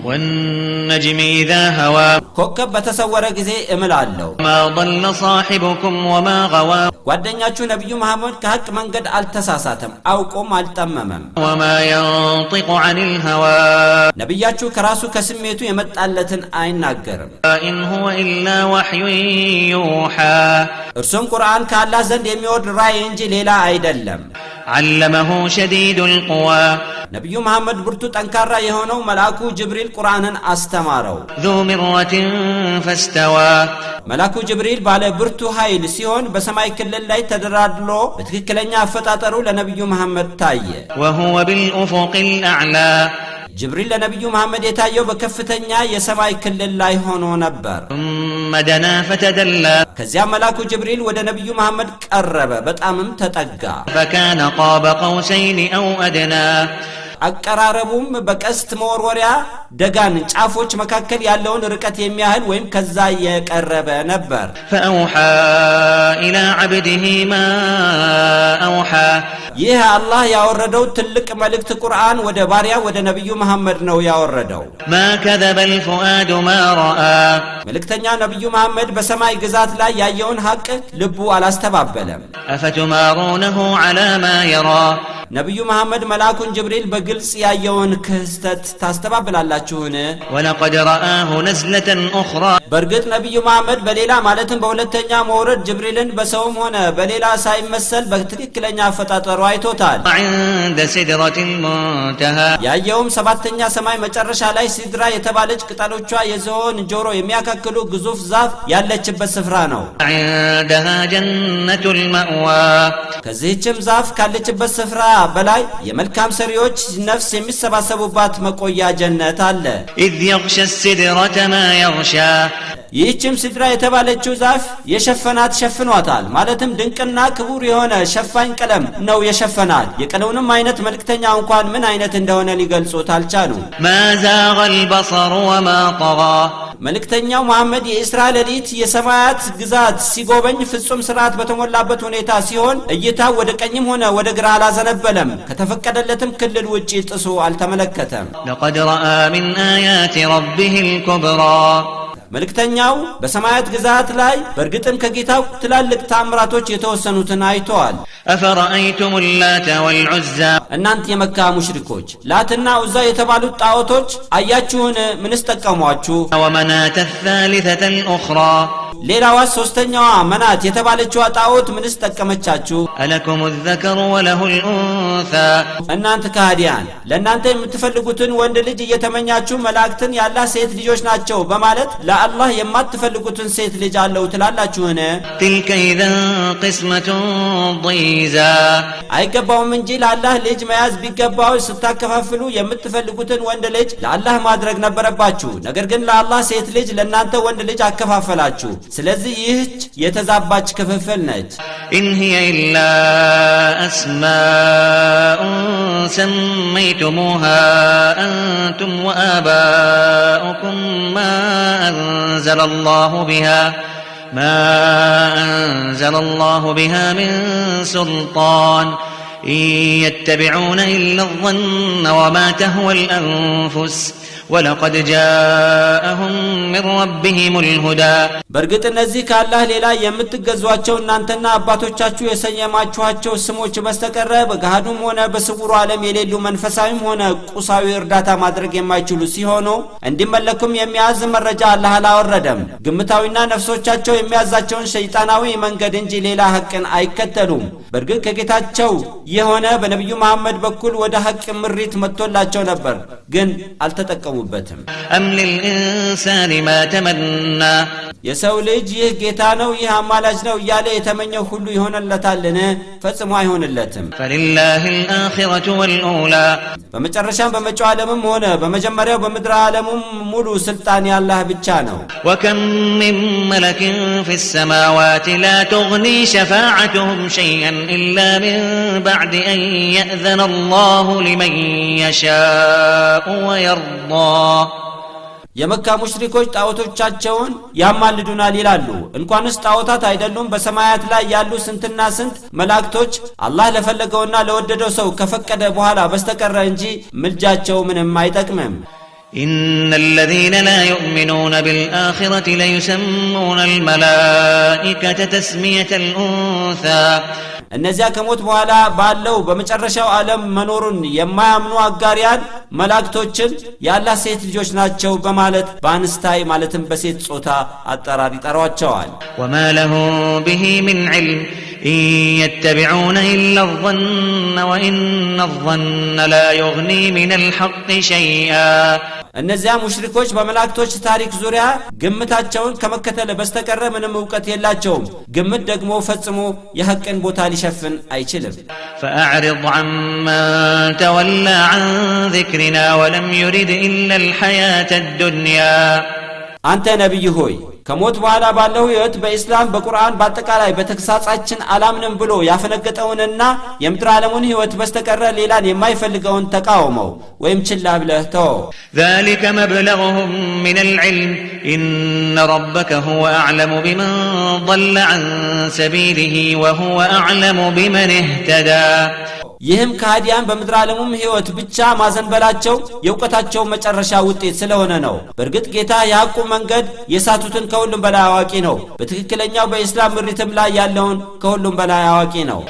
والنجم إذا هوى ኮከብ በተሰወረ ጊዜ እምላለሁ ما ضل صاحبكم وما غوى ጓደኛችሁ ነብዩ መሐመድ ከሐቅ መንገድ አልተሳሳተም አውቆም አልጠመመም وما ينطق عن الهوى ነብያችሁ ከራሱ ከስሜቱ የመጣለትን አይናገርም إن هو إلا وحي يوحى እርሱም ቁርአን ከአላህ ዘንድ የሚወርድ ራእይ እንጂ ሌላ አይደለም علمه شديد القوى ነብዩ መሐመድ ብርቱ ጠንካራ የሆነው መልአኩ ጅብሪል ቁርአንን አስተማረው ذو مرة فاستوى መልአኩ ጅብሪል ባለ ብርቱ ኃይል ሲሆን በሰማይ ክልል ላይ ተደራድሎ በትክክለኛ አፈጣጠሩ ለነብዩ መሐመድ ታየ وهو بالأفق الأعلى ጅብሪል ለነብዩ መሐመድ የታየው በከፍተኛ የሰማይ ክልል ላይ ሆኖ ነበር ثم دنا فتدلى ከዚያ መልአኩ ጅብሪል ወደ ነብዩ መሐመድ ቀረበ በጣምም ተጠጋ فكان قاب قوسين أو أدنى አቀራረቡም በቀስት መወርወሪያ ደጋን ጫፎች መካከል ያለውን ርቀት የሚያህል ወይም ከዛ የቀረበ ነበር فأوحى إلى عبده ما أوحى ይህ አላህ ያወረደው ትልቅ መልእክት ቁርአን ወደ ባሪያ ወደ ነብዩ መሐመድ ነው ያወረደው ما كذب الفؤاد ما رأى መልእክተኛ ነብዩ መሐመድ በሰማይ ግዛት ላይ ያየውን ሐቅ ልቡ አላስተባበለም أفتمارونه على ما يرى ነብዩ መሐመድ መልአኩን ጅብሪል በግልጽ ያየውን ክስተት ታስተባብላላችሁን ولقد رآه نزلة أخرى በርግጥ ነብዩ መሐመድ በሌላ ማለትም በሁለተኛ መውረድ ጅብሪልን በሰውም ሆነ በሌላ ሳይመሰል በትክክለኛ አፈጣጠሩ አይቶታል عند سدرة المنتهى ያየውም ሰባተኛ ሰማይ መጨረሻ ላይ ሲድራ የተባለች ቅጠሎቿ የዝሆን ጆሮ የሚያካክሉ ግዙፍ ዛፍ ያለችበት ስፍራ ነው عندها جنة المأوى ከዚህችም ዛፍ ካለችበት ስፍራ በላይ የመልካም ሰሪዎች ነፍስ የሚሰባሰቡባት መቆያ ጀነት አለ إذ يغشى السدرة ما يغشى ይህችም ሲድራ የተባለችው ዛፍ የሸፈናት ሸፍኗታል ማለትም ድንቅና ክቡር የሆነ ሸፋኝ ቀለም ነው የሸፈናት የቀለሙንም አይነት መልእክተኛ እንኳን ምን አይነት እንደሆነ ሊገልጹት አልቻሉም ما زاغ البصر وما طغى መልእክተኛው መሐመድ የኢስራ ሌሊት የሰማያት ግዛት ሲጎበኝ ፍጹም ስርዓት በተሞላበት ሁኔታ ሲሆን እይታው ወደ ቀኝም ሆነ ወደ ግራ አላዘነበለም ከተፈቀደለትም ክልል ውጪ ጥሶ አልተመለከተም لقد رأى من آيات ربه الكبرى መልእክተኛው በሰማያት ግዛት ላይ በርግጥም ከጌታው ትላልቅ ታምራቶች የተወሰኑትን አይተዋል أفرأيتم اللات والعزى እናንተ የመካ ሙሽሪኮች ላትና ዑዛ የተባሉት ጣዖቶች አያችሁን ምንስ ጠቀሟችሁ ومناة الثالثة الأخرى ሌላዋ ሶስተኛዋ መናት የተባለችው ጣዖት ምንስ ጠቀመቻችሁ ألكم الذكر وله الأنثى እናንተ ካህዲያን ለእናንተ የምትፈልጉትን ወንድ ልጅ እየተመኛችሁ መላእክትን ያላ ሴት ልጆች ናቸው በማለት ለአላህ የማትፈልጉትን ሴት ልጅ አለው ትላላችሁን تلك إذا قسمة ضيزى አይገባውም እንጂ ለአላህ ልጅ መያዝ ቢገባው ስታከፋፍሉ የምትፈልጉትን ወንድ ልጅ ለአላህ ማድረግ ነበረባችሁ ነገር ግን ለአላህ ሴት ልጅ ለእናንተ ወንድ ልጅ አከፋፈላችሁ ስለዚህ ይህች የተዛባች ክፍፍል ነች إن هي إلا أسماء سميتموها أنتم وآباؤكم ما أنزل الله بها من سلطان إن يتبعون إلا الظن وما تهوى الأنفس ولقد جاءهم من ربهم الهدى በርግጥ እነዚህ ከአላህ ሌላ የምትገዟቸው እናንተና አባቶቻችሁ የሰየማችኋቸው ስሞች በስተቀር በገሃዱም ሆነ በስውሩ ዓለም የሌሉ መንፈሳዊም ሆነ ቁሳዊ እርዳታ ማድረግ የማይችሉ ሲሆኑ እንዲመለኩም የሚያዝ መረጃ አላህ አላወረደም ግምታዊና ነፍሶቻቸው የሚያዛቸውን ሸይጣናዊ መንገድ እንጂ ሌላ ሐቅን አይከተሉም በርግጥ ከጌታቸው የሆነ በነብዩ መሐመድ በኩል ወደ ሐቅ ምሪት መጥቶላቸው ነበር ግን አልተጠቀሙበትም أم للإنسان ما تمنى የሰው ልጅ ይህ ጌታ ነው ይህ አማላጅ ነው እያለ የተመኘው ሁሉ ይሆንለታልን ፈጽሞ አይሆንለትም فلله الآخرة والأولى በመጨረሻም በመጪው ዓለምም ሆነ በመጀመሪያው በምድር ዓለሙም ሙሉ ስልጣን ያላህ ብቻ ነው وكم من ملك في السماوات لا تغني شفاعتهم شيئا إلا من بعد أن يأذن الله لمن يشاء ويرضى የመካ ሙሽሪኮች ጣዖቶቻቸውን ያማልዱናል ይላሉ እንኳንስ ጣዖታት አይደሉም በሰማያት ላይ ያሉ ስንትና ስንት መላእክቶች አላህ ለፈለገውና ለወደደው ሰው ከፈቀደ በኋላ በስተቀር እንጂ ምልጃቸው ምንም አይጠቅምም إن الذين لا يؤمنون بالآخرة ليسمون الملائكة تسمية الأنثى እነዚያ ከሞት በኋላ ባለው በመጨረሻው ዓለም መኖሩን የማያምኑ አጋሪያን መላእክቶችን የአላህ ሴት ልጆች ናቸው በማለት በአንስታይ ማለትም በሴት ጾታ አጠራር ይጠሯቸዋል። وما له به من علم إن يتبعون إلا الظن وإن الظن لا يغني من الحق شيئا እነዚያ ሙሽሪኮች በመላእክቶች ታሪክ ዙሪያ ግምታቸውን ከመከተል በስተቀር ምንም ዕውቀት የላቸውም። ግምት ደግሞ ፈጽሞ የሐቅን ቦታ ሊሸፍን አይችልም። فأعرض عمن تولى عن ذكرنا ولم يرد إلا الحياة الدنيا አንተ ነብይ ሆይ ከሞት በኋላ ባለው ሕይወት በእስላም በቁርአን በአጠቃላይ በተግሳጻችን አላምንም ብሎ ያፈነገጠውንና የምድር ዓለሙን ሕይወት በስተቀር ሌላን የማይፈልገውን ተቃውመው ወይም ችላ ብለህ ተው። ذلك مبلغهم من العلم إن ربك هو أعلم بمن ضل عن سبيله وهو أعلم بمن اهتدى ይህም ከሃዲያን በምድር ዓለሙም ሕይወት ብቻ ማዘንበላቸው የእውቀታቸው መጨረሻ ውጤት ስለሆነ ነው። በእርግጥ ጌታ የሐቁ መንገድ የሳቱትን ከሁሉም በላይ አዋቂ ነው። በትክክለኛው በእስላም ምሪትም ላይ ያለውን ከሁሉም በላይ አዋቂ ነው።